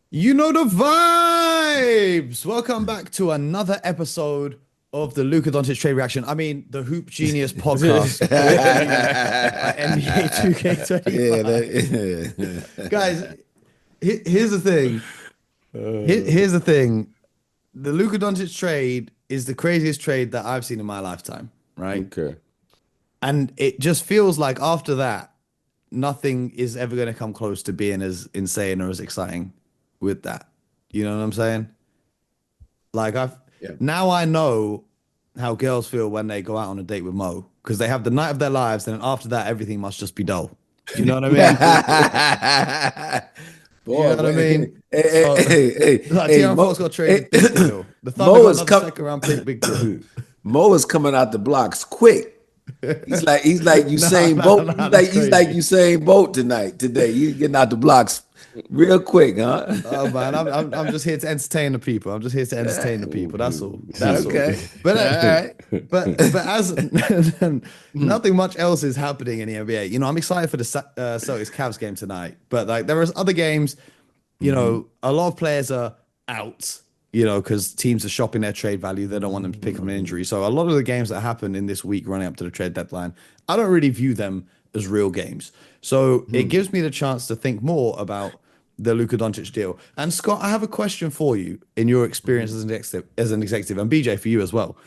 You know the vibes. Welcome back to another episode of the Luka Doncic trade reaction. I mean, the Hoop Genius podcast brought to you by NBA 2K25. Yeah. Guys, here's the thing. Here's the thing. The Luka Doncic trade is the craziest trade that I've seen in my lifetime, right? Okay. And it just feels like after that, nothing is ever going to come close to being as insane or as exciting with that. You know what I'm saying? Like I've Yeah. now I know how girls feel when they go out on a date with Mo because they have the night of their lives, and then after that, everything must just be dull. Do you know what I mean? Do you know Boy, what I mean? wait. Hey, So, hey, hey, like hey, De'Aaron Fox got traded, big deal. The Thunder Mo got is another com second round pick, big deal. Mo is coming out the blocks quick. He's like Nah, Usain nah, Bolt. nah, He's that's like he's like crazy. Usain Bolt today. He's getting out the blocks real quick, huh? Oh man, I'm just here to entertain the people. I'm just here to entertain the people. That's all. That's all. Okay. But All right. but as nothing much else is happening in the NBA. You know, I'm excited for the Celtics Cavs game tonight. But like there are other games. You Mm-hmm. know, a lot of players are out. You know, because teams are shopping their trade value. They don't want them to pick up an injury. So a lot of the games that happen in this week running up to the trade deadline, I don't really view them as real games. So it gives me the chance to think more about the Luka Doncic deal. And Scott, I have a question for you in your experience as an executive, and BJ for you as well.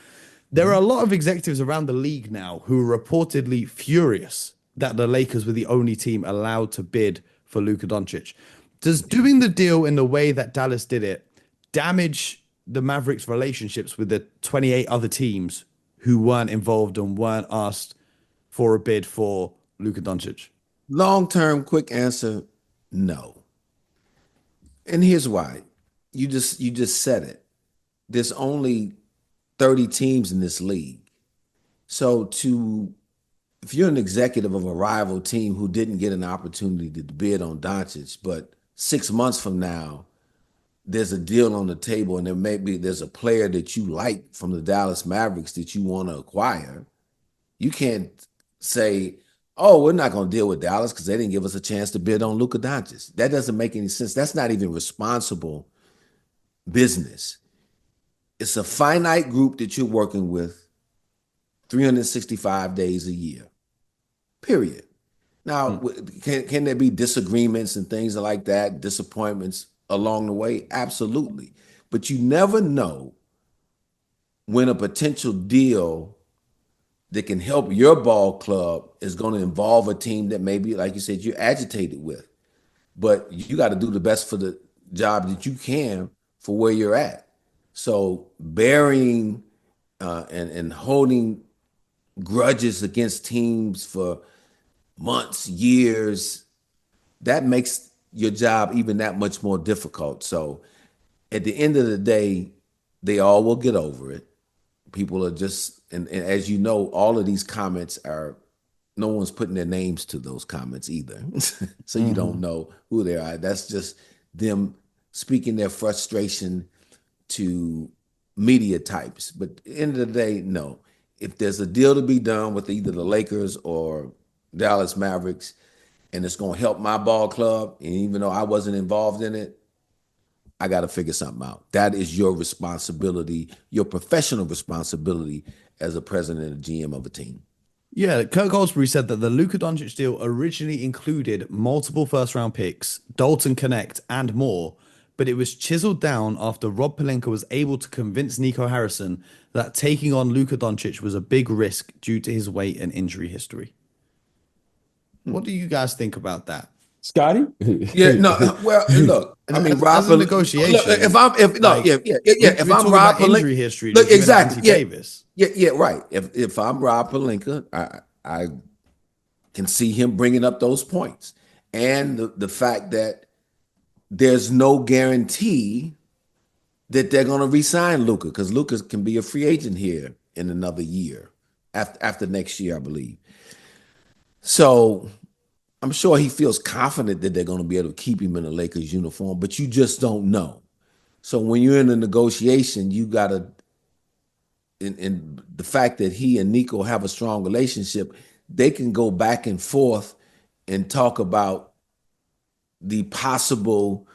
There are a lot of executives around the league now who are reportedly furious that the Lakers were the only team allowed to bid for Luka Doncic. Does doing the deal in the way that Dallas did it damage the Mavericks' relationships with the 28 other teams who weren't involved and weren't asked for a bid for Luka Doncic? Long term, quick answer, no. And here's why. You just said it. There's only 30 teams in this league. So to if you're an executive of a rival team who didn't get an opportunity to bid on Doncic, but 6 months from now, there's a deal on the table and there's a player that you like from the Dallas Mavericks that you want to acquire, you can't say, oh, we're not going to deal with Dallas because they didn't give us a chance to bid on Luka Doncic. That doesn't make any sense. That's not even responsible business. It's a finite group that you're working with 365 days a year, period. Now, Mm. can there be disagreements and things like that, disappointments along the way? Absolutely. But you never know when a potential deal that can help your ball club is going to involve a team that maybe, like you said, you're agitated with. But you got to do the best for the job that you can for where you're at. So burying and holding grudges against teams for months, years, that makes your job even that much more difficult. So at the end of the day, they all will get over it. People are just, and as you know, all of these comments are, no one's putting their names to those comments either. So you don't Mhm. know who they are. That's just them speaking their frustration to media types. But at the end of the day, no. If there's a deal to be done with either the Lakers or Dallas Mavericks, and it's going to help my ball club, and even though I wasn't involved in it, I got to figure something out. That is your responsibility, your professional responsibility as a president and GM of a team. Yeah, Kirk Goldsberry said that the Luka Doncic deal originally included multiple first round picks, Dalton Connect, and more, but it was chiseled down after Rob Pelinka was able to convince Nico Harrison that taking on Luka Doncic was a big risk due to his weight and injury history. What do you guys think about that? Scotty? Yeah, no, well, look, I mean, As a Look, if negotiation, I'm, if no, like yeah, if we're I'm talking Rob about Palinka, injury history, look, just giving out exactly, Anthony yeah, Davis. yeah, right. If I'm Rob Palinka, I can see him bringing up those points, and the fact that there's no guarantee that they're going to re-sign Luca because Luca can be a free agent here in another year, after next year, I believe. So I'm sure he feels confident that they're going to be able to keep him in a Lakers uniform, but you just don't know. So when you're in a negotiation, you got to, and the fact that he and Nico have a strong relationship, they can go back and forth and talk about the possible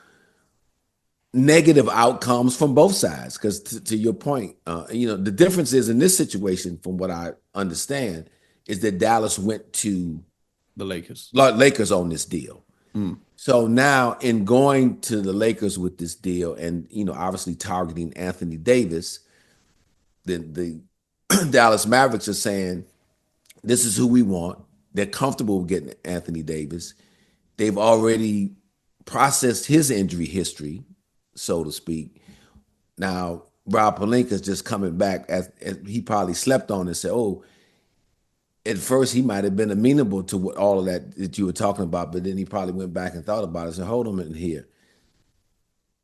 negative outcomes from both sides. Because to your point, the difference is in this situation, from what I understand, is that Dallas went to The Lakers. Lakers on this deal. So now, in going to the Lakers with this deal, and obviously targeting Anthony Davis, the Dallas Mavericks are saying, "This is who we want." They're comfortable with getting Anthony Davis. They've already processed his injury history, so to speak. Now, Rob Pelinka's just coming back as he probably slept on and said, "Oh." At first, he might have been amenable to all of that you were talking about, but then he probably went back and thought about it and said, hold on a minute here.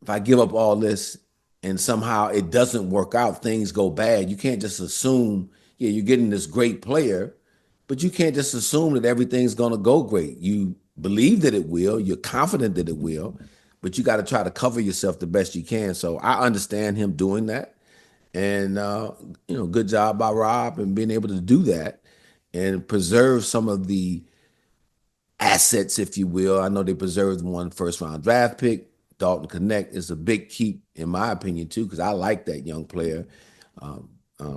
If I give up all this and somehow it doesn't work out, things go bad, you can't just assume, you're getting this great player, but you can't just assume that everything's going to go great. You believe that it will, you're confident that it will, but you got to try to cover yourself the best you can. So I understand him doing that. And, good job by Rob and being able to do that and preserve some of the assets, if you will. I know they preserved one first-round draft pick. Dalton Connect is a big keep, in my opinion, too, because I like that young player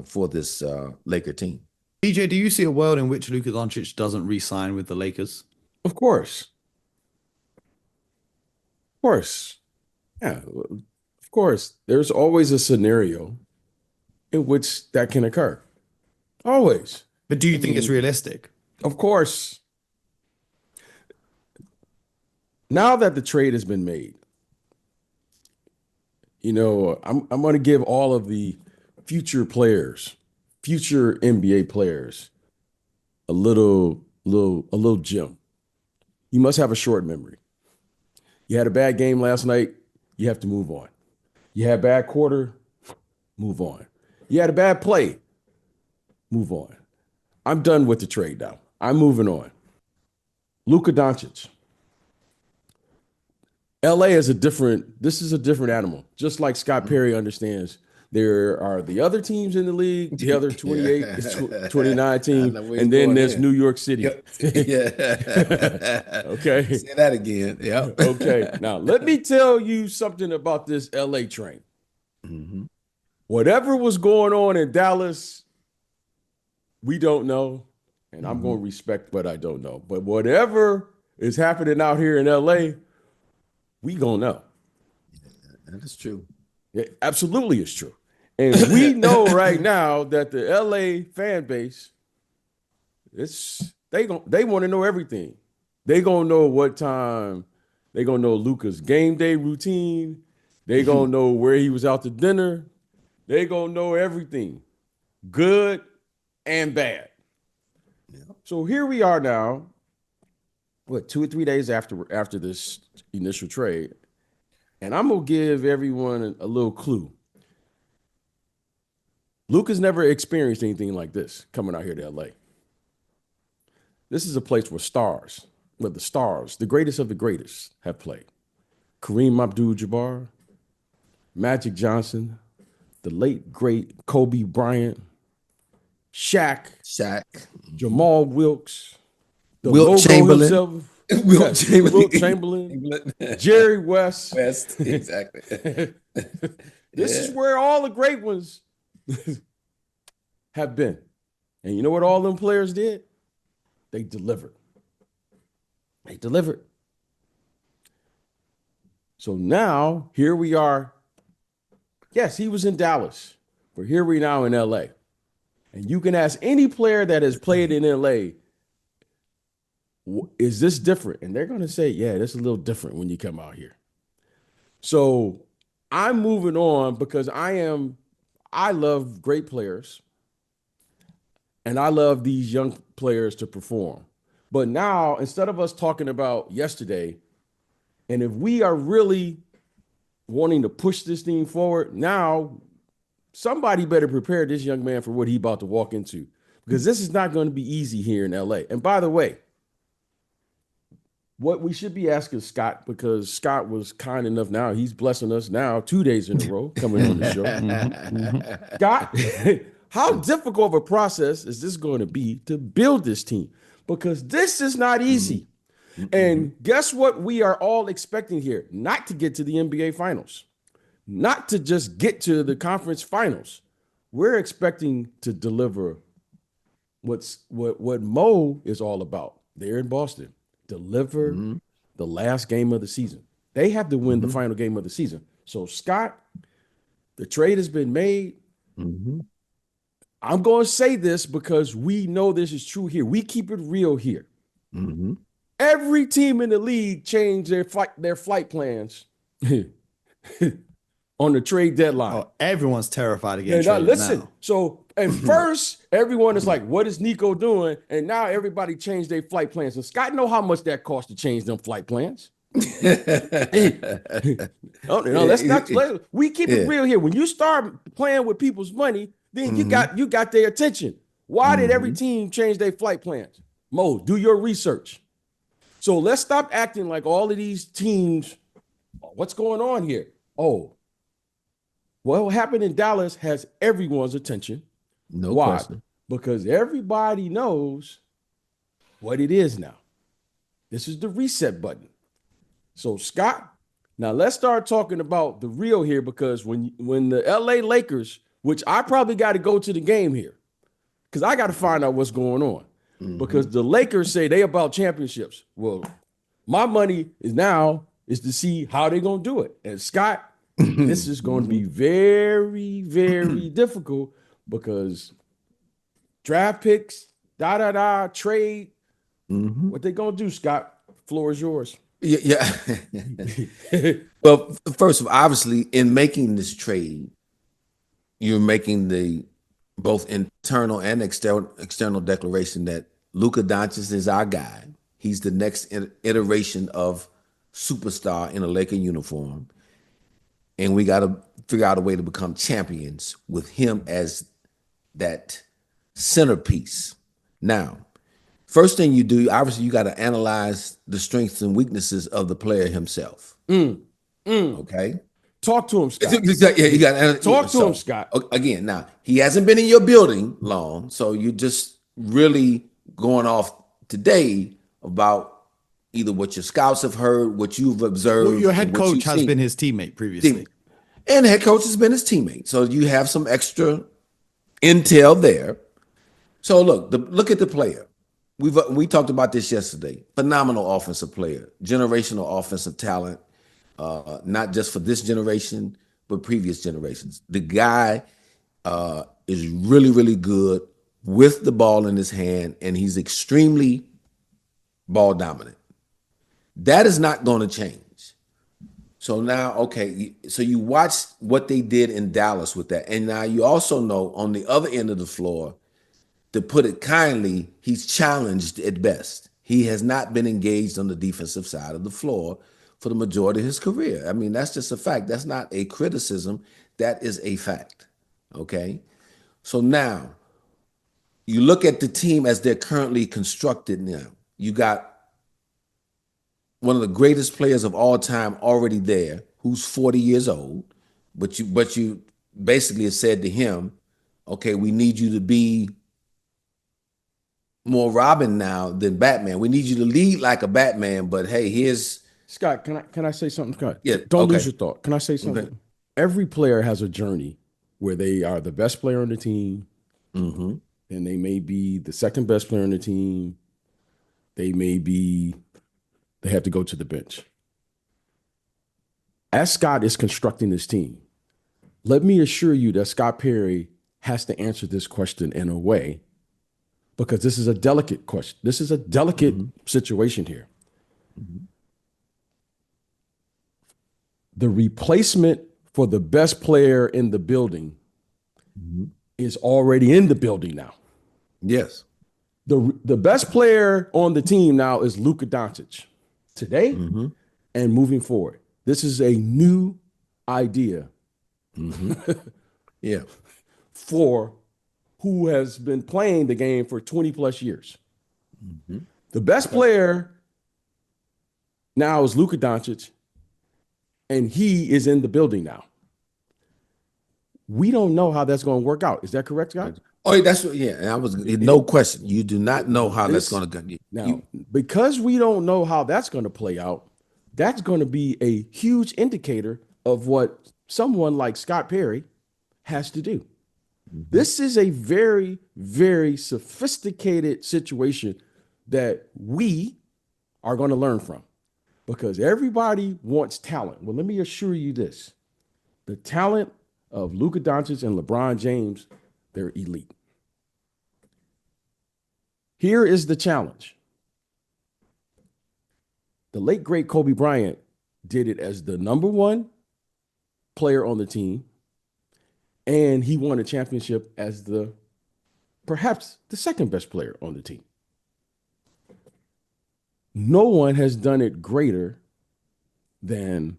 for this Laker team. BJ, do you see a world in which Luka Doncic doesn't re-sign with the Lakers? Of course. Of course. Yeah, of course. There's always a scenario in which that can occur. Always. But do you think it's realistic? Of course. Now that the trade has been made, I'm going to give all of the future players, future NBA players, a little gem. You must have a short memory. You had a bad game last night, you have to move on. You had a bad quarter, move on. You had a bad play, move on. I'm done with the trade now. I'm moving on. Luka Doncic. LA is a different animal. Just like Scott Perry understands, there are the other teams in the league, the other 28, 29 teams, and then there's New York City. Yeah. Okay. Say that again. Yeah. Okay. Now, let me tell you something about this LA train. Mm-hmm. Whatever was going on in Dallas, we don't know, and I'm going to respect what I don't know. But whatever is happening out here in LA, we going to know. That is true. It absolutely is true. And we know right now that the LA fan base, they want to know everything. They going to know what time, they going to know Luka's game day routine. They going to know where he was out to dinner. They going to know everything, good and bad. Yeah. So here we are now, 2 or 3 days after this initial trade, and I'm gonna give everyone a little clue. Luka's never experienced anything like this coming out here to LA. This is a place where the greatest of the greatest, have played. Kareem Abdul-Jabbar, Magic Johnson, the late great Kobe Bryant, Shaq, Jamal Wilkes, Wilt Chamberlain, Wilt Chamberlain, Jerry West. Exactly. This is where all the great ones have been. And you know what all them players did? They delivered. So now, here we are. Yes, he was in Dallas, but here we now in LA. And you can ask any player that has played in LA, is this different? And they're going to say, yeah, that's a little different when you come out here. So I'm moving on because I love great players and I love these young players to perform. But now, instead of us talking about yesterday, and if we are really wanting to push this thing forward, now somebody better prepare this young man for what he's about to walk into, because this is not going to be easy here in LA. And by the way, what we should be asking Scott, because Scott was kind enough now, he's blessing us now 2 days in a row coming on the show. Scott, how difficult of a process is this going to be to build this team? Because this is not easy. And guess what we are all expecting here? Not to get to the NBA Finals. not to just get to the conference finals. We're expecting to deliver what Mo is all about there in Boston. Deliver the last game of the season. They have to win the final game of the season. So, Scott, the trade has been made. I'm going to say this because we know this is true here. We keep it real here. Every team in the league changed their flight plans on the trade deadline. Oh, everyone's terrified to get And traded listen, now. so at first everyone is like, "What is Nico doing?" And now everybody changed their flight plans. And Scott know how much that cost to change them flight plans. We keep it real here. When you start playing with people's money, then you got their attention. Why did every team change their flight plans? Mo, do your research. So let's stop acting like all of these teams. What's going on here? Oh, what happened in Dallas has everyone's attention. No Why? question. Because everybody knows what it is now. This is the reset button. So, Scott, now let's start talking about the real here, because when the LA Lakers, which I probably got to go to the game here, because I got to find out what's going on. Because the Lakers say they about championships. Well, my money is to see how they're going to do it. And Scott, this is going to be very, very difficult, because draft picks, trade. What they going to do, Scott? Floor is yours. Yeah. Well, first of all, obviously, in making this trade, you're making the both internal and external declaration that Luka Doncic is our guy. He's the next iteration of superstar in a Laker uniform. And we got to figure out a way to become champions with him as that centerpiece. Now, first thing you do, obviously, you got to analyze the strengths and weaknesses of the player himself. Okay? Talk to him, Scott. Yeah, you got to Talk to him, Scott. Again, now, he hasn't been in your building long, so you're just really going off today about either what your scouts have heard, what you've observed. Well, your head and what coach you've has seen. been his teammate previously. And the head coach has been his teammate. So you have some extra intel there. So look at the player. We talked about this yesterday. Phenomenal offensive player, generational offensive talent, not just for this generation, but previous generations. The guy is really, really good with the ball in his hand, and he's extremely ball dominant. That is not going to change. So now, okay, so you watch what they did in Dallas with that. And now you also know on the other end of the floor, to put it kindly, he's challenged at best. He has not been engaged on the defensive side of the floor for the majority of his career. I mean, that's just a fact. That's not a criticism. That is a fact. Okay? So now, you look at the team as they're currently constructed now. You got one of the greatest players of all time already there, who's 40 years old, but you basically have said to him, okay, we need you to be more Robin now than Batman. We need you to lead like a Batman, but hey, here's Scott, can I say something, Scott? Yeah, Don't okay. lose your thought. Can I say something? Okay. Every player has a journey where they are the best player on the team, and they may be the second best player on the team. They have to go to the bench. As Scott is constructing this team, let me assure you that Scott Perry has to answer this question in a way, because this is a delicate question. This is a delicate situation here. The replacement for the best player in the building is already in the building now. yes. The best player on the team now is Luka Doncic today and moving forward. This is a new idea Yeah. for who has been playing the game for 20 plus years. The best player now is Luka Doncic, and he is in the building now. We don't know how that's going to work out. Is that correct, Scott? Oh, that's what, yeah. And I was no question. You do not know how that's going to go. Now, because we don't know how that's going to play out, that's going to be a huge indicator of what someone like Scott Perry has to do. Mhm. This is a very, very sophisticated situation that we are going to learn from because everybody wants talent. Well, let me assure you this. The talent of Luka Doncic and LeBron James, they're elite. Here is the challenge. The late, great Kobe Bryant did it as the number one player on the team, and he won a championship as perhaps the second best player on the team. No one has done it greater than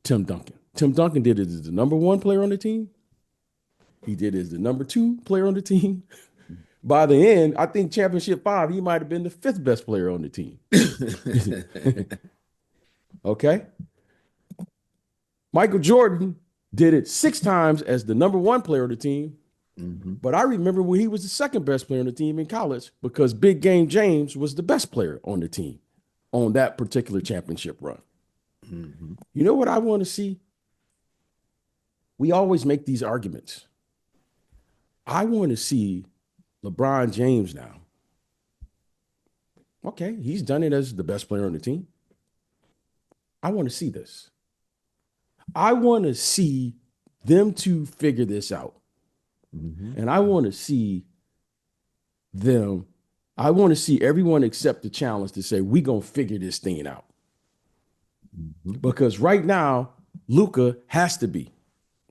Tim Duncan. Tim Duncan did it as the number one player on the team. He did it as the number two player on the team. By the end, I think championship 5, he might have been the 5th best player on the team. Okay. Michael Jordan did it 6 times as the number one player on the team. Mm-hmm. But I remember when he was the second best player on the team in college because Big Game James was the best player on the team on that particular championship run. Mm-hmm. You know what I want to see? We always make these arguments. I want to see LeBron James now. Okay, he's done it as the best player on the team. I want to see this. I want to see them two figure this out. Mm-hmm. And I want to see everyone accept the challenge to say, we're going to figure this thing out. Mm-hmm. Because right now, Luka has to be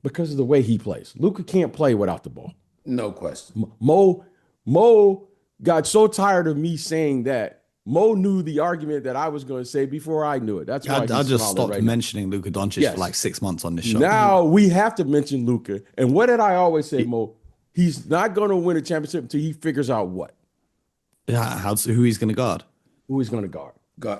because of the way he plays. Luka can't play without the ball. No question. Mo got so tired of me saying that. Mo knew the argument that I was going to say before I knew it. That's why I just stopped right mentioning Luka Doncic for like 6 months on this show. Now we have to mention Luka. And what did I always say, Mo? He's not going to win a championship until he figures out what? Yeah, who he's going to guard. Who he's going to guard.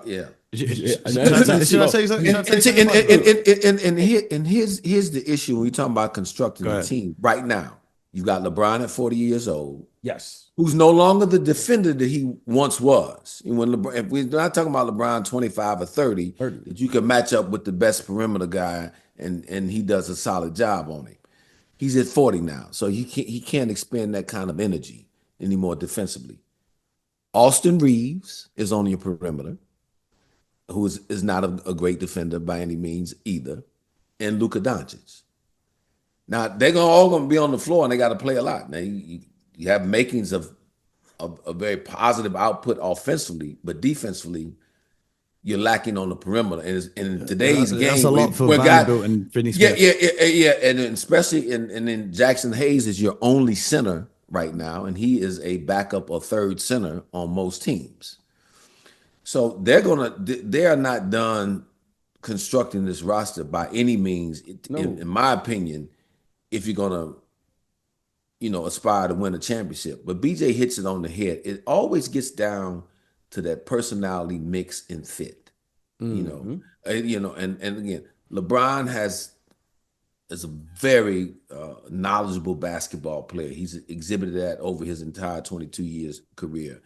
Yeah. Should I say something? And here's the issue when we talking about constructing a team right now. You've got LeBron at 40 years old. Yes. Who's no longer the defender that he once was. And when LeBron, if we're not talking about LeBron 25 or 30, that you can match up with the best perimeter guy and he does a solid job on him. He's at 40 now, so he can't expend that kind of energy anymore defensively. Austin Reeves is on your perimeter, who is not a great defender by any means either, and Luka Doncic. Now they're all going to be on the floor and they got to play a lot. Now you have makings of a very positive output offensively, but defensively, you're lacking on the perimeter. And in today's game, that's a lot for Vanderbilt and Finney Smith. Yeah, and especially and then Jackson Hayes is your only center right now, and he is a backup or third center on most teams. So they are not done constructing this roster by any means, in my opinion, if you're gonna aspire to win a championship. But BJ hits it on the head. It always gets down to that personality mix and fit. And again, LeBron is a very knowledgeable basketball player. He's exhibited that over his entire 22 years career.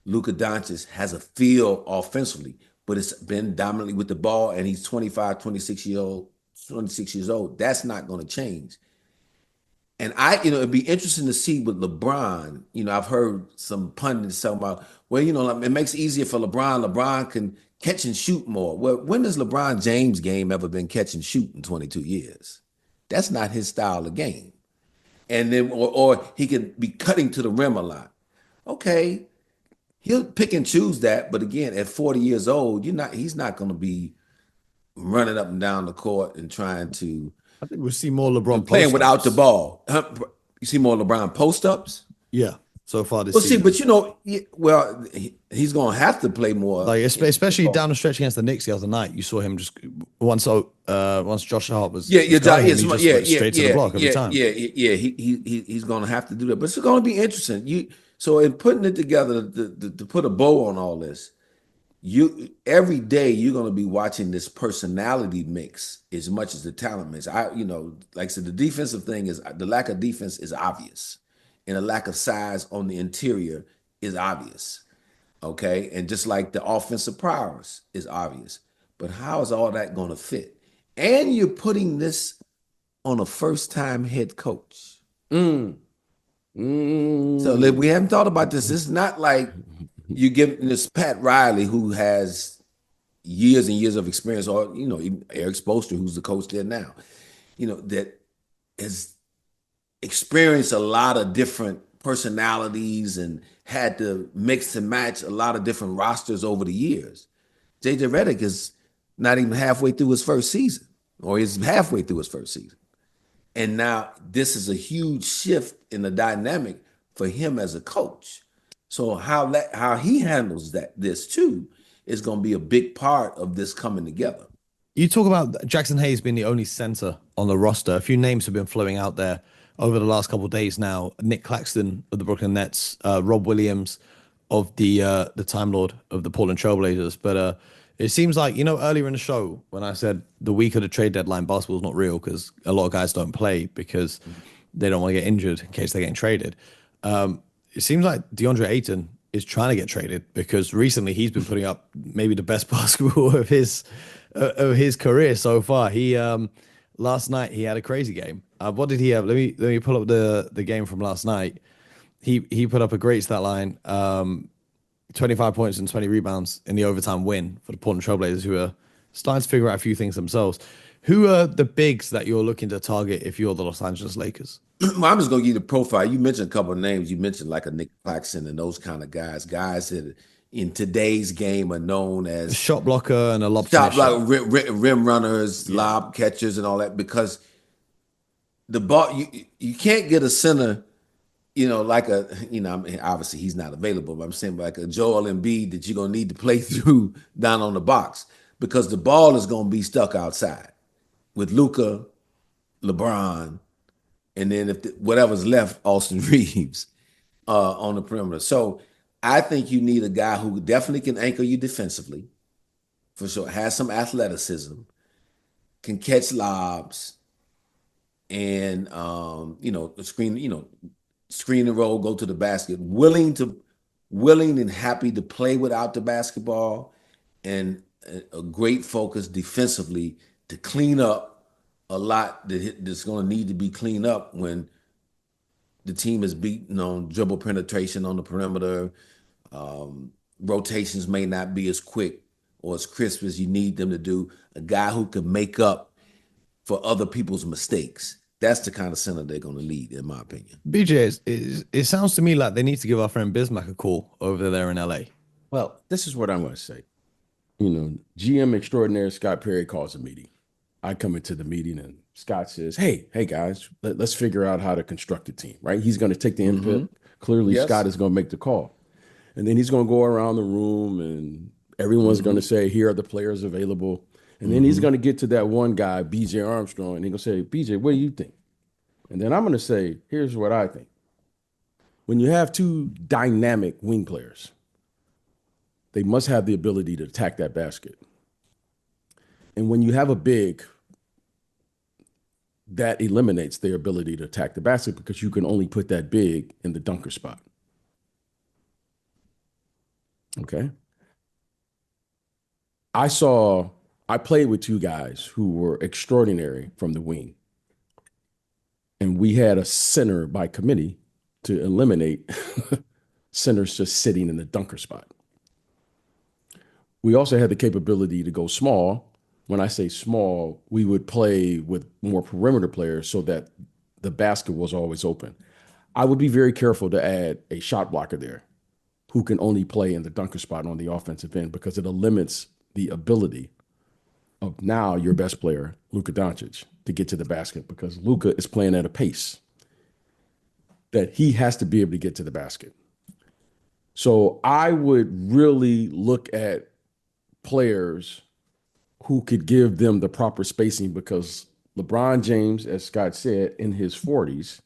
Luka Doncic has a feel offensively, but it's been dominantly with the ball, and he's 25, 26 years old. That's not going to change. And it'd be interesting to see with LeBron. I've heard some pundits talking about, well, it makes it easier for LeBron. LeBron can catch and shoot more. Well, when has LeBron James' game ever been catch and shoot in 22 years? That's not his style of game. And then, or he can be cutting to the rim a lot. Okay, he'll pick and choose that. But again, at 40 years old, he's not going to be running up and down the court and trying to. I think we'll see more LeBron playing without the ball. You see more LeBron post-ups? Yeah, so far this season. But he's going to have to play more. Like especially down the stretch against the Knicks the other night, you saw him just once Josh Hart was straight to the block every time. He's going to have to do that. But it's going to be interesting. So in putting it together to put a bow on all this, every day you're going to be watching this personality mix as much as the talent mix. Like I said, the defensive thing is the lack of defense is obvious, and the lack of size on the interior is obvious. Okay, and just like the offensive prowess is obvious, but how is all that going to fit? And you're putting this on a first-time head coach. Mm. So we haven't thought about this. It's not like you give this Pat Riley, who has years and years of experience, or even Eric Spoelstra, who's the coach there now, that has experienced a lot of different personalities and had to mix and match a lot of different rosters over the years. JJ Redick is not even halfway through his first season, or he's halfway through his first season. And now this is a huge shift in the dynamic for him as a coach. So how he handles this too is going to be a big part of this coming together. You talk about Jackson Hayes being the only center on the roster. A few names have been flowing out there over the last couple of days now. Nick Claxton of the Brooklyn Nets, Rob Williams of the Time Lord of the Portland Trailblazers. But it seems like, earlier in the show when I said the week of the trade deadline, basketball's not real because a lot of guys don't play because they don't want to get injured in case they're getting traded. It seems like DeAndre Ayton is trying to get traded because recently he's been putting up maybe the best basketball of his career so far. He last night he had a crazy game. What did he have? Let me pull up the game from last night. He put up a great stat line, 25 points and 20 rebounds in the overtime win for the Portland Trailblazers, who are starting to figure out a few things themselves. Who are the bigs that you're looking to target if you're the Los Angeles Lakers? Well, I'm just going to give you the profile. You mentioned a couple of names. You mentioned like a Nick Claxton and those kind of guys that in today's game are known as shot blocker and a lob shot finisher. blocker, rim runners, lob catchers, and all that. Because the ball, you can't get a center, like obviously he's not available, but I'm saying like a Joel Embiid that you're going to need to play through down on the box because the ball is going to be stuck outside with Luka, LeBron, and then whatever's left, Austin Reeves on the perimeter. So I think you need a guy who definitely can anchor you defensively, for sure, has some athleticism, can catch lobs, and screen and roll, go to the basket, willing and happy to play without the basketball, and a great focus defensively to clean up a lot that's going to need to be cleaned up when the team is beaten on dribble penetration on the perimeter. Rotations may not be as quick or as crisp as you need them to do. A guy who can make up for other people's mistakes. That's the kind of center they're going to need, in my opinion. BJ, it sounds to me like they need to give our friend Bismack a call over there in LA. Well, this is what I'm going to say. GM extraordinaire Scott Perry calls a meeting. I come into the meeting and Scott says, hey guys, let's figure out how to construct a team, right? He's going to take the input. Mm-hmm. Clearly, yes. Scott is going to make the call. And then he's going to go around the room and everyone's going to say, here are the players available. And then he's going to get to that one guy, BJ Armstrong, and he's going to say, BJ, what do you think? And then I'm going to say, here's what I think. When you have two dynamic wing players, they must have the ability to attack that basket. And when you have a big, that eliminates their ability to attack the basket because you can only put that big in the dunker spot. Okay. I played with two guys who were extraordinary from the wing. And we had a center by committee to eliminate centers just sitting in the dunker spot. We also had the capability to go small. When I say small, we would play with more perimeter players so that the basket was always open. I would be very careful to add a shot blocker there who can only play in the dunker spot on the offensive end because it limits the ability of now your best player, Luka Doncic, to get to the basket because Luka is playing at a pace that he has to be able to get to the basket. So I would really look at players who could give them the proper spacing because LeBron James, as Scott said, in his 40s,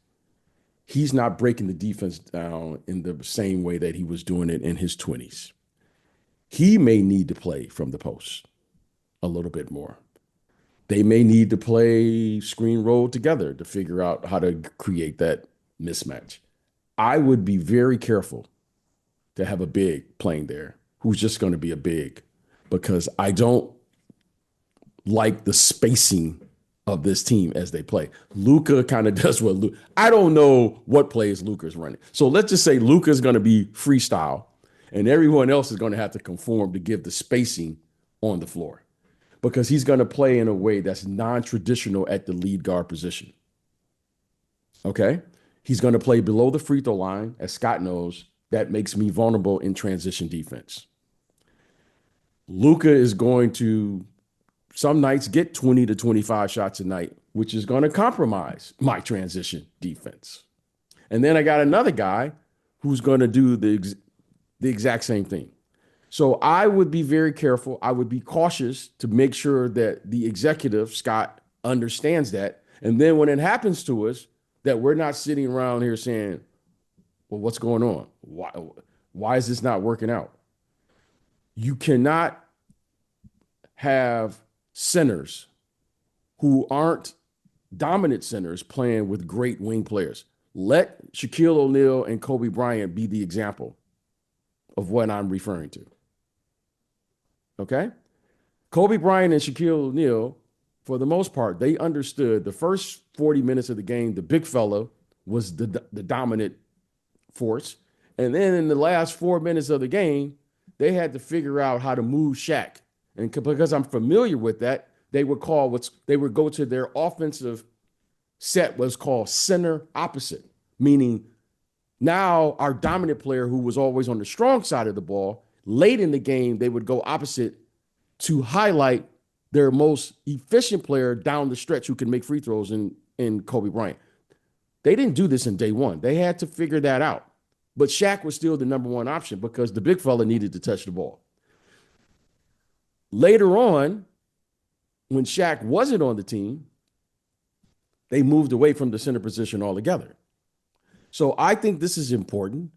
he's not breaking the defense down in the same way that he was doing it in his 20s. He may need to play from the post a little bit more. They may need to play screen roll together to figure out how to create that mismatch. I would be very careful to have a big playing there who's just going to be a big because I don't like the spacing of this team as they play. Luka kind of does what Luka. I don't know what plays Luka's running. So let's just say Luka is going to be freestyle, and everyone else is going to have to conform to give the spacing on the floor because he's going to play in a way that's non-traditional at the lead guard position. Okay? He's going to play below the free throw line, as Scott knows. That makes me vulnerable in transition defense. Luka is going to some nights get 20 to 25 shots a night, which is going to compromise my transition defense. And then I got another guy who's going to do the exact same thing. So I would be very careful. I would be cautious to make sure that the executive, Scott, understands that. And then when it happens to us, that we're not sitting around here saying, well, what's going on? Why is this not working out? You cannot have centers who aren't dominant centers playing with great wing players. Let Shaquille O'Neal and Kobe Bryant be the example of what I'm referring to. Okay? Kobe Bryant and Shaquille O'Neal, for the most part, they understood the first 40 minutes of the game, the big fella was the dominant force. And then in the last 4 minutes of the game, they had to figure out how to move Shaq. And because I'm familiar with that, they would go to their offensive set was called center opposite, meaning now our dominant player who was always on the strong side of the ball, late in the game, they would go opposite to highlight their most efficient player down the stretch who can make free throws in Kobe Bryant. They didn't do this in day one. They had to figure that out. But Shaq was still the number one option because the big fella needed to touch the ball. Later on, when Shaq wasn't on the team, they moved away from the center position altogether. So I think this is important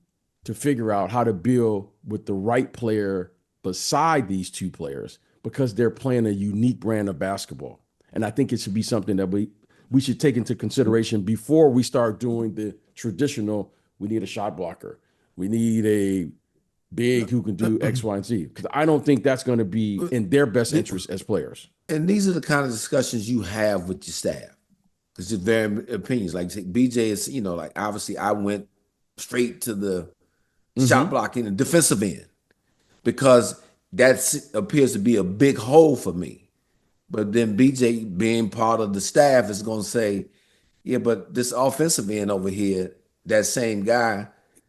to figure out how to build with the right player beside these two players because they're playing a unique brand of basketball. And I think it should be something that we should take into consideration before we start doing the traditional, we need a shot blocker. We need a big who can do X, Y, and Z. Because I don't think that's going to be in their best interest as players. And these are the kind of discussions you have with your staff. Because it's varying opinions. Like BJ is, like obviously I went straight to the shot blocking and defensive end because that appears to be a big hole for me. But then BJ being part of the staff is going to say, yeah, but this offensive end over here, that same guy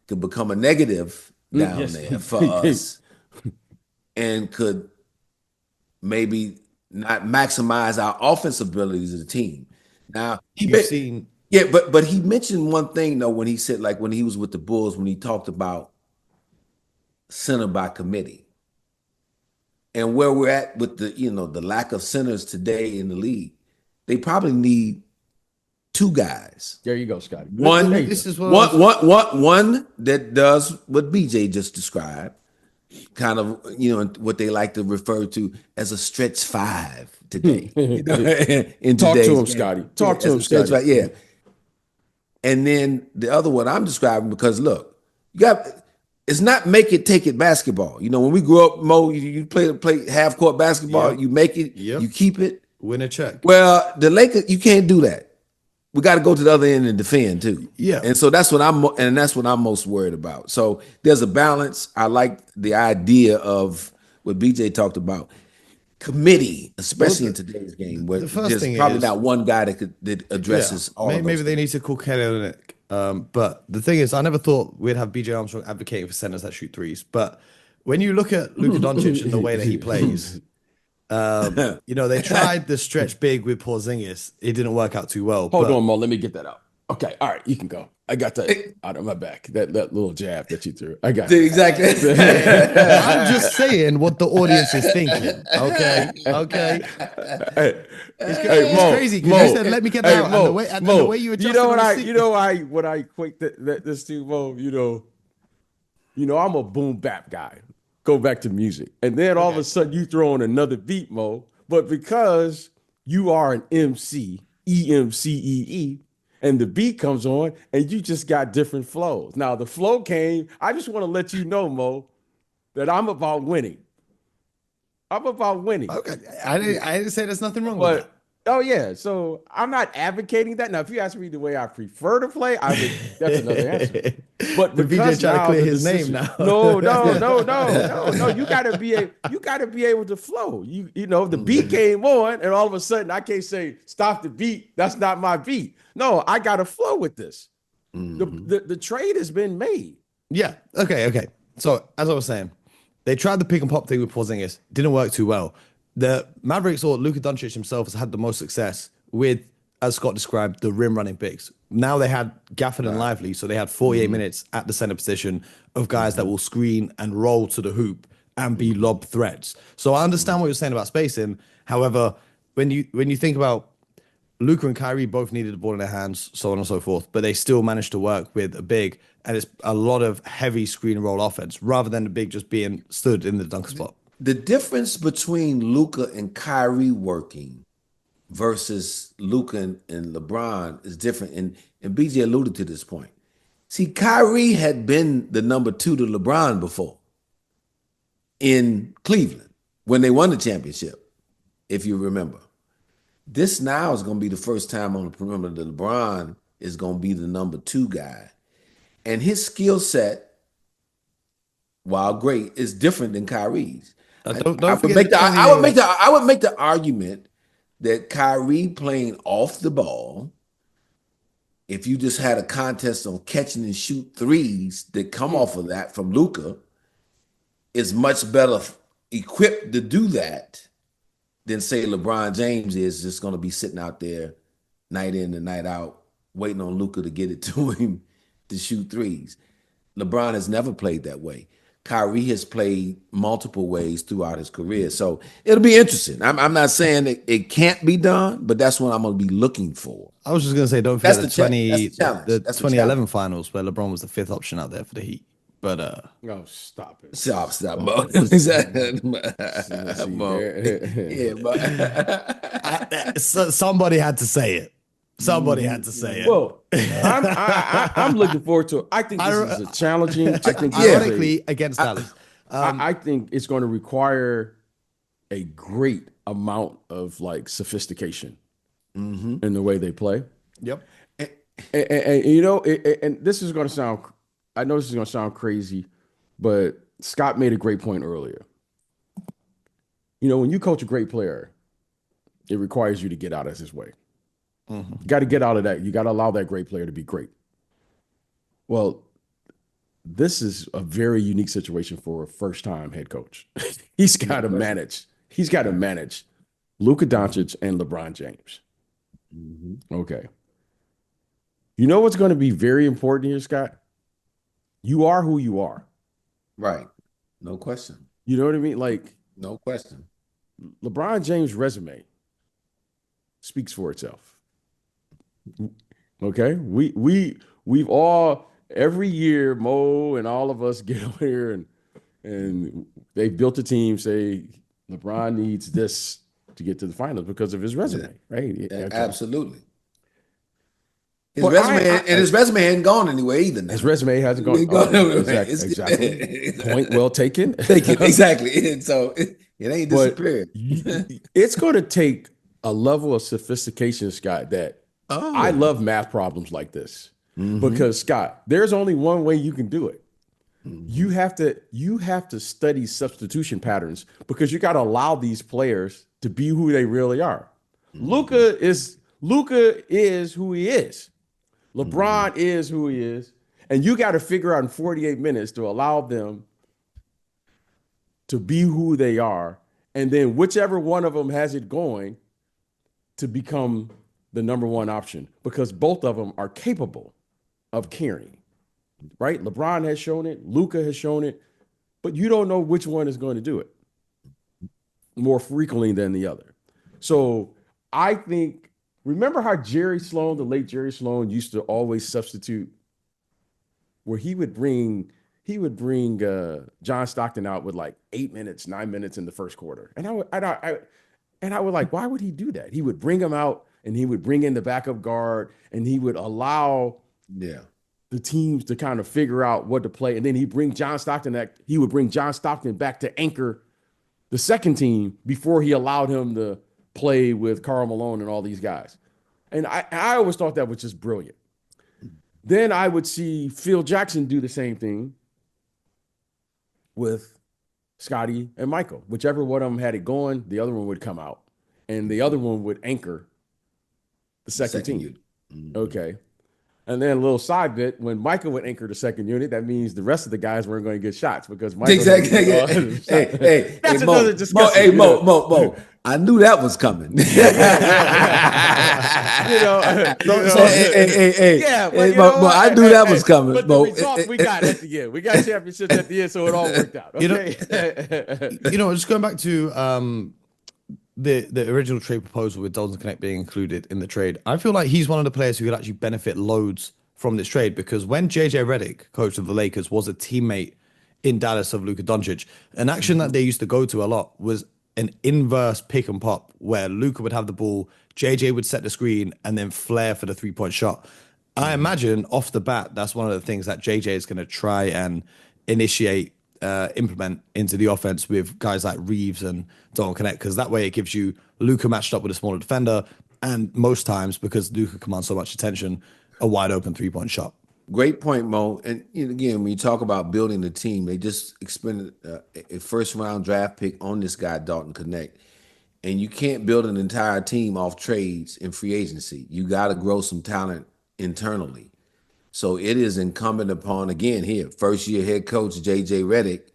could become a negative down there for us and could maybe not maximize our offensive abilities as a team. Now, but he mentioned one thing though when he said, like when he was with the Bulls, when he talked about center by committee and where we're at with the lack of centers today in the league, they probably need two guys. There you go, Scotty. One that does what BJ just described, kind of what they like to refer to as a stretch five today. Talk to him, Scotty. Talk to him, Scotty. Yeah. And then the other one I'm describing, because look, it's not make it, take it basketball. When we grew up, Mo, you play half court basketball, you make it, you keep it. Win a check. Well, the Lakers, you can't do that. We got to go to the other end and defend too. Yeah. And so that's what I'm most worried about. So there's a balance. I like the idea of what BJ talked about. Committee, especially in today's game, where there's probably not one guy that addresses all of those maybe they need to call Kelly Olynyk. But the thing is, I never thought we'd have BJ Armstrong advocating for centers that shoot threes. But when you look at Luka Doncic and the way that he plays, they tried the stretch big with Porzingis. It didn't work out too well. Hold on, Mo. Let me get that out. Okay. All right. You can go. I got that out of my back. That little jab that you threw. I got it. Exactly. I'm just saying what the audience is thinking. Okay. It's crazy because you said, let me get that out. Mo, And the way you adjusted what I equate this to, Mo, I'm a boom bap guy. Go back to music. And then all of a sudden you throw in another beat, Mo. But because you are an MC, EMCEE, and the beat comes on and you just got different flows. Now the flow came, I just want to let you know, Mo, that I'm about winning. I'm about winning. Okay, I didn't say there's nothing wrong with that. But oh yeah, so I'm not advocating that. Now, if you ask me the way I prefer to play, I would. That's another answer. But The because BJ trying to now clear the his name decision, now. no. You gotta be able to flow. You know, the beat came on, and all of a sudden I can't say stop the beat. That's not my beat. No, I gotta flow with this. The trade has been made. Yeah. Okay. So as I was saying, they tried the pick and pop thing with Porzingis. Didn't work too well. The Mavericks or Luka Doncic himself has had the most success with, as Scott described, the rim running bigs. Now they had Gafford and Lively, so they had 48 minutes at the center position of guys that will screen and roll to the hoop and be lob threats. So I understand what you're saying about spacing. However, when you think about Luka and Kyrie both needed the ball in their hands, so on and so forth, but they still managed to work with a big, and it's a lot of heavy screen and roll offense rather than the big just being stood in the dunk spot. The difference between Luka and Kyrie working versus Luka and LeBron is different. And BJ alluded to this point. See, Kyrie had been the number 2 to LeBron before in Cleveland when they won the championship, if you remember. This now is going to be the first time on the perimeter that LeBron is going to be the number 2 guy. And his skill set, while great, is different than Kyrie's. I would make the argument that Kyrie playing off the ball, if you just had a contest on catching and shoot threes that come off of that from Luka, is much better equipped to do that than say LeBron James is just going to be sitting out there night in and night out waiting on Luka to get it to him to shoot threes. LeBron has never played that way. Kyrie has played multiple ways throughout his career. So it'll be interesting. I'm not saying it can't be done, but that's what I'm going to be looking for. I was just going to say, don't forget the 2011 finals where LeBron was the 5th option out there for the Heat. But no, stop it. Stop, Mo. Somebody had to say it. Somebody had to say it. Well, I'm looking forward to it. I think this is a challenging. I think ironically against Dallas. I think it's going to require a great amount of like sophistication in the way they play. Yep. And you know, and this is going to sound. I know this is going to sound crazy, but Scott made a great point earlier. You know, when you coach a great player, it requires you to get out of his way. You got to get out of that. You got to allow that great player to be great. Well, this is a very unique situation for a first-time head coach. He's got to manage. He's got to manage Luka Doncic and LeBron James. Okay. You know what's going to be very important here, Scott? You are who you are. Right. No question. You know what I mean? Like, no question. LeBron James' resume speaks for itself. Okay, we've all every year Mo and all of us get over here and they built a team. Say LeBron needs this to get to the finals because of his resume, right? Okay. Absolutely. His resume hadn't gone anywhere either. Now. His resume hasn't gone. Exactly. Point well taken. Exactly. And so it ain't disappeared. It's going to take a level of sophistication, Scott, that I love math problems like this because Scott, there's only one way you can do it. You have to study substitution patterns because you got to allow these players to be who they really are. Luka is who he is. LeBron is who he is, and you got to figure out in 48 minutes to allow them to be who they are, and then whichever one of them has it going to become the number one option because both of them are capable of carrying, right? LeBron has shown it. Luka has shown it, but you don't know which one is going to do it more frequently than the other. So I think, remember how Jerry Sloan, the late Jerry Sloan, used to always substitute where he would bring John Stockton out with like 8 minutes, 9 minutes in the first quarter. And I would like, why would he do that? He would bring him out and he would bring in the backup guard and he would allow the teams to kind of figure out what to play. And then he would bring John Stockton back to anchor the second team before he allowed him to play with Karl Malone and all these guys. And I always thought that was just brilliant. Then I would see Phil Jackson do the same thing with Scottie and Michael. Whichever one of them had it going, the other one would come out. And the other one would anchor the second team. Okay. And then a little side bit, when Michael would anchor the second unit, that means the rest of the guys weren't going to get shots because Michael. Exactly. Hey, Mo. I knew that was coming. But I knew that was coming. But the results we got at the end, we got championships at the end, so it all worked out. Okay? Just going back to the original trade proposal with Dalton Connect being included in the trade, I feel like he's one of the players who could actually benefit loads from this trade, because when JJ Redick, coach of the Lakers, was a teammate in Dallas of Luka Doncic, an action that they used to go to a lot was an inverse pick and pop where Luka would have the ball, JJ would set the screen, and then flare for the 3-point shot. I imagine off the bat, that's one of the things that JJ is going to try and initiate, implement into the offense with guys like Reeves and Dalton Connect, because that way it gives you Luka matched up with a smaller defender, and most times, because Luka commands so much attention, a wide open 3-point shot. Great point, Mo. And again, when you talk about building the team, they just expended a first-round draft pick on this guy, Dalton Connect. And you can't build an entire team off trades in free agency. You got to grow some talent internally. So it is incumbent upon, again, here, first-year head coach J.J. Redick,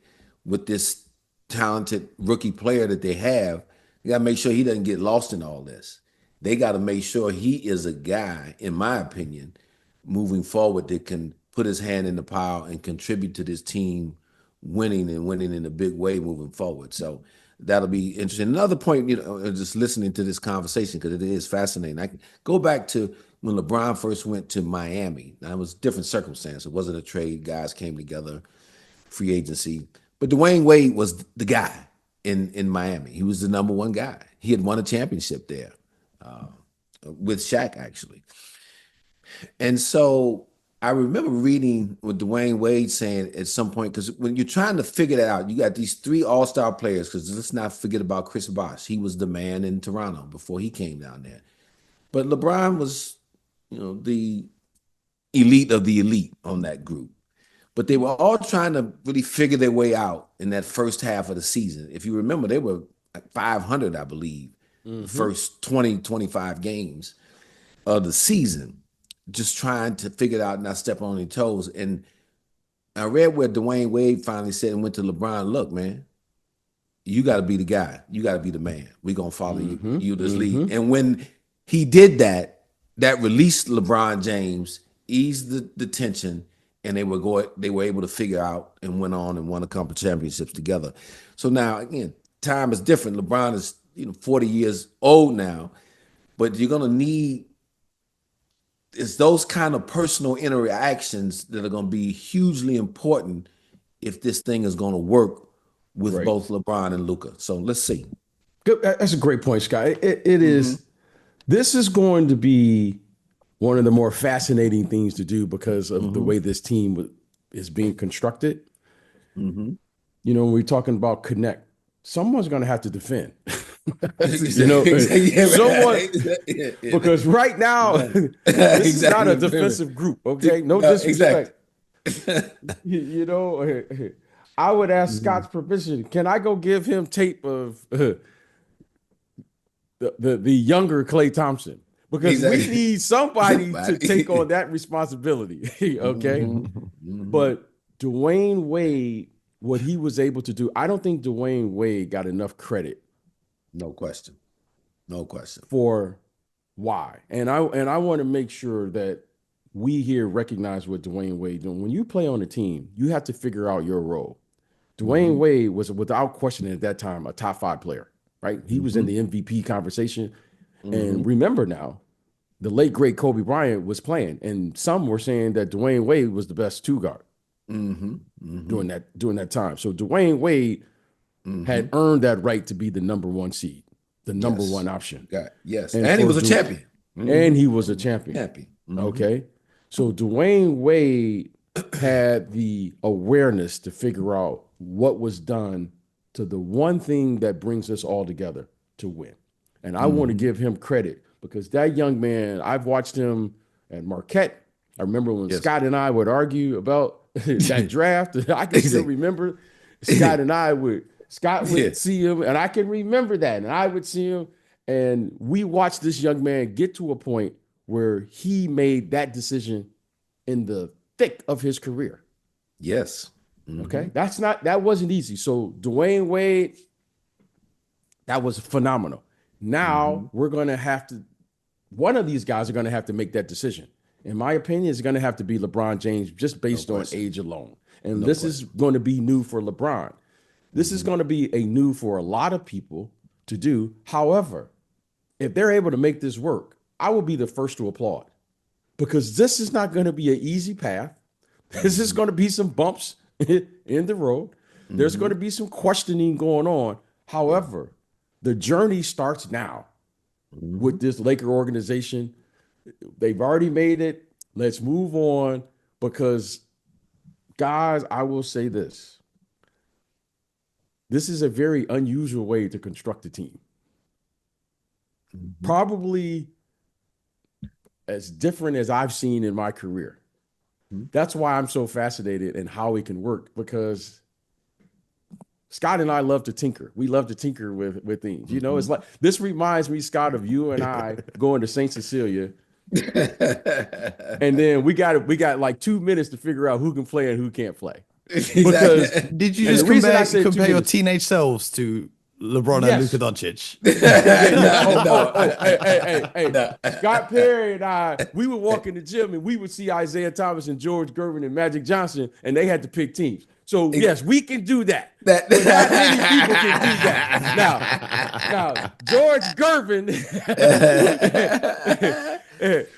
with this talented rookie player that they have, you got to make sure he doesn't get lost in all this. They got to make sure he is a guy, in my opinion, moving forward, that can put his hand in the pile and contribute to this team winning in a big way moving forward. So that'll be interesting. Another point, just listening to this conversation, because it is fascinating. I go back to when LeBron first went to Miami. Now, it was a different circumstance. It wasn't a trade. Guys came together, free agency. But Dwayne Wade was the guy in Miami. He was the number one guy. He had won a championship there with Shaq, actually. And so I remember reading with Dwayne Wade saying at some point, because when you're trying to figure that out, you got these 3 all-star players, because let's not forget about Chris Bosh. He was the man in Toronto before he came down there. But LeBron was, the elite of the elite on that group. But they were all trying to really figure their way out in that first half of the season. If you remember, they were at 500, I believe, first 20, 25 games of the season, just trying to figure it out and not step on any toes. And I read where Dwayne Wade finally said and went to LeBron, look, man, you got to be the guy. You got to be the man. We're going to follow you this lead. And when he did that, that released LeBron James, eased the tension, and they were able to figure out and went on and won a couple of championships together. So now, again, time is different. LeBron is 40 years old now, but you're going to need, it's those kind of personal interactions that are going to be hugely important if this thing is going to work with both LeBron and Luka. So let's see. Good. That's a great point, Scott. It is. This is going to be one of the more fascinating things to do because of the way this team is being constructed. When we're talking about connect, someone's going to have to defend. Someone, because right now this is not a defensive group. Okay, no disrespect. I would ask Scott's permission. Can I go give him tape of the younger Klay Thompson? Because we need somebody to take on that responsibility. Okay, but Dwayne Wade, what he was able to do, I don't think Dwayne Wade got enough credit. No question. For why. And I want to make sure that we here recognize what Dwayne Wade doing. When you play on a team, you have to figure out your role. Dwayne Wade was, without question at that time, a top 5 player, right? He was in the MVP conversation. And remember now, the late, great Kobe Bryant was playing. And some were saying that Dwayne Wade was the best 2-guard during that time. So Dwayne Wade had earned that right to be the number 1 seed, the number 1 option. Yes. And he was a champion. And he was a champion. Okay. So Dwayne Wade had the awareness to figure out what was done to the one thing that brings us all together to win. And I want to give him credit because that young man, I've watched him at Marquette. I remember when Scott and I would argue about that draft. I can still remember Scott would see him, and I can remember that. And I would see him, and we watched this young man get to a point where he made that decision in the thick of his career. Yes. Okay. That wasn't easy. So Dwayne Wade, that was phenomenal. Now we're going to have to, one of these guys are going to have to make that decision. In my opinion, it's going to have to be LeBron James just based on age alone. And this is going to be new for LeBron. This is going to be a new for a lot of people to do. However, if they're able to make this work, I will be the first to applaud because this is not going to be an easy path. This is going to be some bumps in the road. There's going to be some questioning going on. However, the journey starts now with this Laker organization. They've already made it. Let's move on because, guys, I will say this. This is a very unusual way to construct a team. Probably as different as I've seen in my career. That's why I'm so fascinated in how it can work because Scott and I love to tinker. We love to tinker with things. You know, it's like this reminds me, Scott, of you and I going to St. Cecilia. And then we got like 2 minutes to figure out who can play and who can't play. Because did you just compare your teenage selves to LeBron and Luka Doncic? Hey. Scott Perry and I, we would walk in the gym and we would see Isaiah Thomas and George Gervin and Magic Johnson, and they had to pick teams. So yes, we can do that. But not many people can do that. Now George Gervin.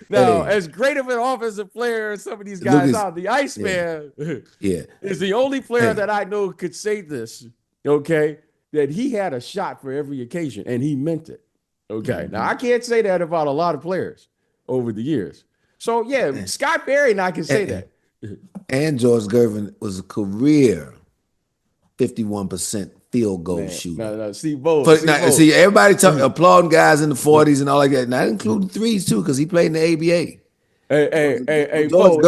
Now, as great of an offensive player as some of these guys are, the Iceman is the only player that I know could say this. Okay, that he had a shot for every occasion, and he meant it. Okay, now I can't say that about a lot of players over the years. So yeah, Scott Perry and I can say that. And George Gervin was a career 51% field goal shooter. No, see, Bo. See, everybody applauding guys in the 40s and all like that. Not including threes too, because he played in the ABA. Hey, George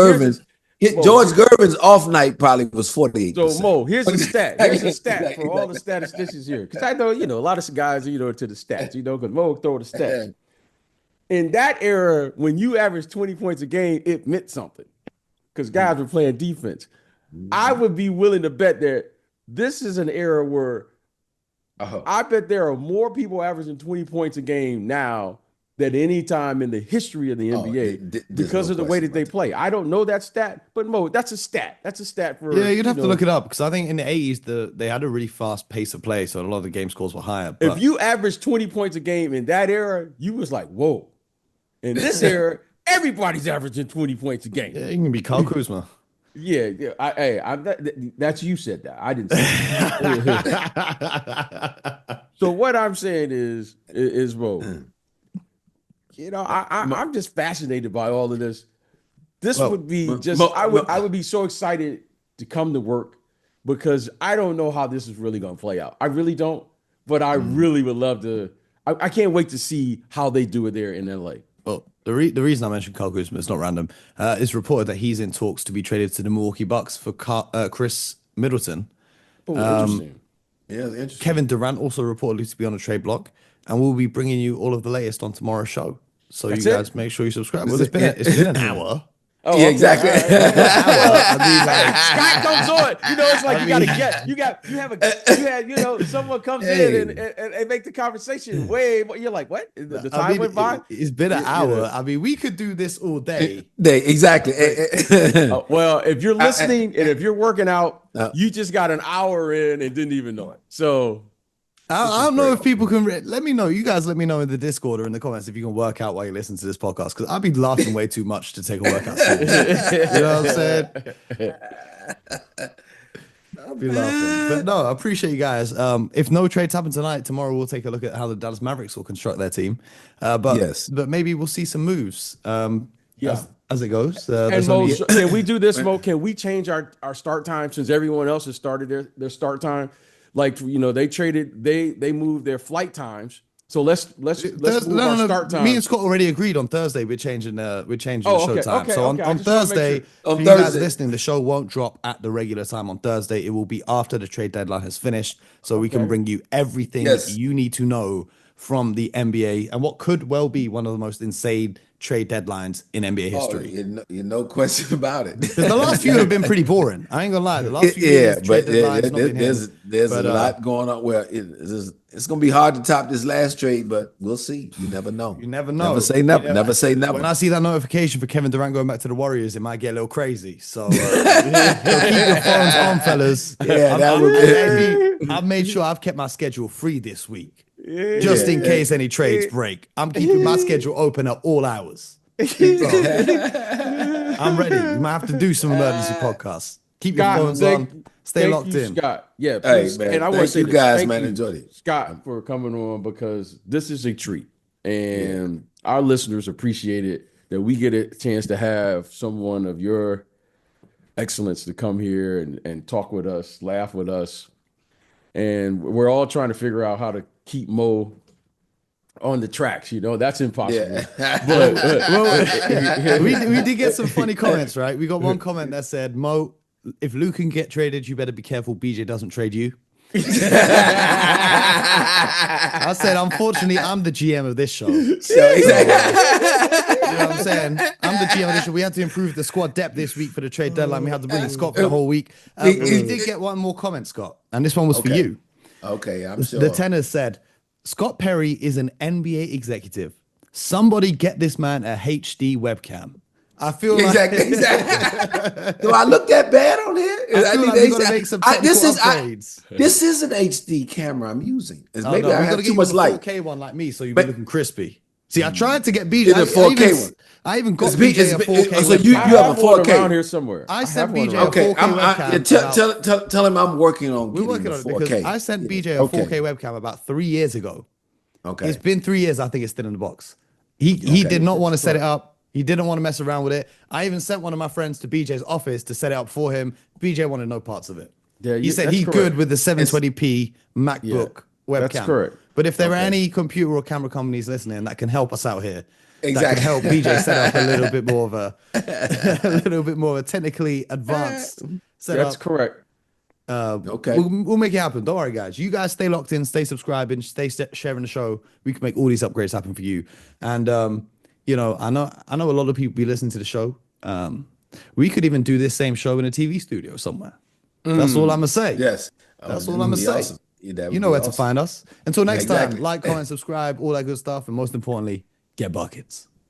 Gervin's off night probably was 48%. So Mo, here's a stat. Here's a stat for all the statisticians here, because I know a lot of guys to the stats. Because Mo throw the stats. In that era, when you averaged 20 points a game, it meant something. Because guys were playing defense. I would be willing to bet that this is an era where I bet there are more people averaging 20 points a game now than any time in the history of the NBA because of the way that they play. I don't know that stat, but Mo, that's a stat. That's a stat for you'd have to look it up because I think in the 80s they had a really fast pace of play, so a lot of the game scores were higher. But if you averaged 20 points a game in that era, you was like, whoa. In this era, everybody's averaging 20 points a game. Yeah, you can be Kyle Kuzma. That's you said that. I didn't say that. So what I'm saying is Bo, I'm just fascinated by all of this. This would be just I would be so excited to come to work because I don't know how this is really going to play out. I really don't, but I really would love to. I can't wait to see how they do it there in LA. Well, the reason I mentioned Kyle Kuzma, it's not random. It's reported that he's in talks to be traded to the Milwaukee Bucks for Chris Middleton. Interesting. Yeah, interesting. Kevin Durant also reportedly to be on a trade block, and we'll be bringing you all of the latest on tomorrow's show. So you guys make sure you subscribe. Well, it's been an hour. Oh, yeah, exactly. Scott comes on. It's like you got to get. Someone comes in and make the conversation way. You're like, what? The time went by. It's been an hour. I mean, we could do this all day. Exactly. Well, if you're listening and if you're working out, you just got an hour in and didn't even know it. So. I don't know if people can let me know. You guys let me know in the Discord or in the comments if you can work out while you listen to this podcast because I'd be laughing way too much to take a workout seriously. You know what I'm saying? I'll be laughing. But no, I appreciate you guys. If no trades happen tonight, tomorrow we'll take a look at how the Dallas Mavericks will construct their team. But maybe we'll see some moves as it goes. And Mo, can we do this, Mo? Can we change our start time since everyone else has started their start time? Like, they moved their flight times. So let's move our start time. Me and Scott already agreed on Thursday. We're changing the show time. Okay, so okay. on Thursday, On for you guys Thursday. listening, the show won't drop at the regular time on Thursday. It will be after the trade deadline has finished, so we can bring you everything Yes. you need to know from the NBA and what could well be one of the most insane trade deadlines in NBA history. No question about it. Because the last few have been pretty boring. I ain't gonna lie. The last few Yeah, years, but trade deadlines not been hitting. there's a lot going on. Well, it's going to be hard to top this last trade, but we'll see. You never know. You never know. Never say never. Never say never. When I see that notification for Kevin Durant going back to the Warriors, it might get a little crazy. So, so keep your phones on, fellas. Yeah, that would I've made sure I've kept my schedule free this week, just in case any trades break. I'm keeping my schedule open at all hours. So, I'm ready. You might have to do some emergency podcasts. Keep your phones on. Stay locked in. Scott. Yeah, Hey, please. man. And I want to Thank say you this. guys, Thank man. you, Enjoyed it. Scott, for coming on, because this is a treat. And our listeners appreciate it that we get a chance to have someone of your excellence to come here and talk with us, laugh with us. And we're all trying to figure out how to keep Mo on the tracks. That's impossible. Yeah. we did get some funny comments, right? We got one comment that said, Mo, if Luke can get traded, you better be careful BJ doesn't trade you. I said, unfortunately, I'm the GM of this show. Exactly. You know what I'm saying? I'm the GM of this show. We had to improve the squad depth this week for the trade deadline. We had to bring in Scott for the whole week. We did get one more comment, Scott, and this one was for you. Okay, I'm sure. The tenor said, Scott Perry is an NBA executive. Somebody get this man a HD webcam. I feel Exactly. Do I look that bad on here? I feel like we gotta make some upgrades. This is an HD camera I'm using. Maybe I we have gotta too get much you a light. 4K one like me, so you'll be looking crispy. See, I tried to get BJ. Get a 4K one. I even got It's BJ a 4K. so you I have a one 4K around here somewhere. I sent have one BJ around. a Okay, 4K webcam. tell him I'm working on. We're working on it because 4K. I sent BJ a 4K webcam about 3 years ago. Okay, It's been 3 years. I think it's still in the box. He did not want to set it up. He didn't want to mess around with it. I even sent one of my friends to BJ's office to set it up for him. BJ wanted no parts of it. Yeah, he said that's he's correct. good with the 720p MacBook webcam. That's correct. But if there are any computer or camera companies listening that can help us out here, that Exactly. can help BJ set up a little bit more of a technically advanced setup. That's correct. okay. We'll make it happen. Don't worry, guys. You guys stay locked in, stay subscribing, stay sharing the show. We can make all these upgrades happen for you. And I know a lot of people be listening to the show. We could even do this same show in a TV studio somewhere. That's all I'm gonna say. Yes, That's all I'm gonna say. Awesome. Yeah, that would You know be where awesome. to find us. Until next Exactly. time, like, comment, subscribe, all that good stuff, and most importantly, get buckets.